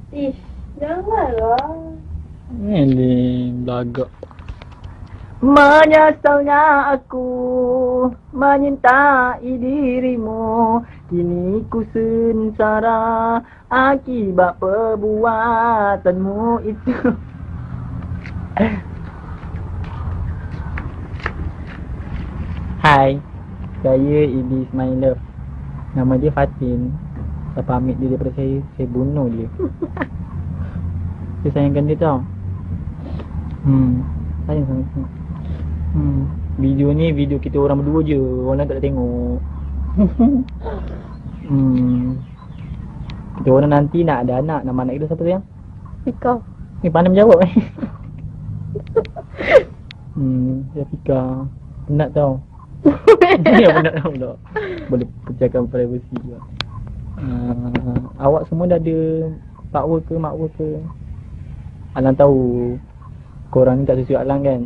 Ish, janganlah. Ini belagak. Menyesalnya aku menyintai dirimu. Kini ku sengsara akibat perbuatanmu itu. Hai, saya Iblis My Love. Nama dia Fatin. Siapa ambil dia daripada saya bunuh dia. Saya sayangkan dia tau. Sayang sangat. Video ni video kita orang berdua je. Orang lain tak nak tengok. Kita orang nanti nak ada anak. Nama anak kita siapa sayang? Fika. Ni pandai menjawab eh. Ya Fika. Penat tau. Ya penat tau pula. Boleh pecahkan privacy juga. Awak semua dah ada power ke makwa ke? Alang tahu korang ni tak sesuai Alang kan?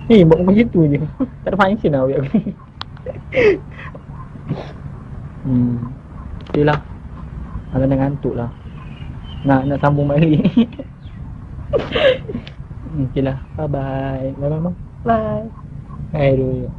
Buat macam tu je. Tak ada function lah awak ni. Okay lah. Alang dah ngantuk lah. Nak sambung balik. Okay lah. Bye bye. Bye bye. Bye. Hai dulu.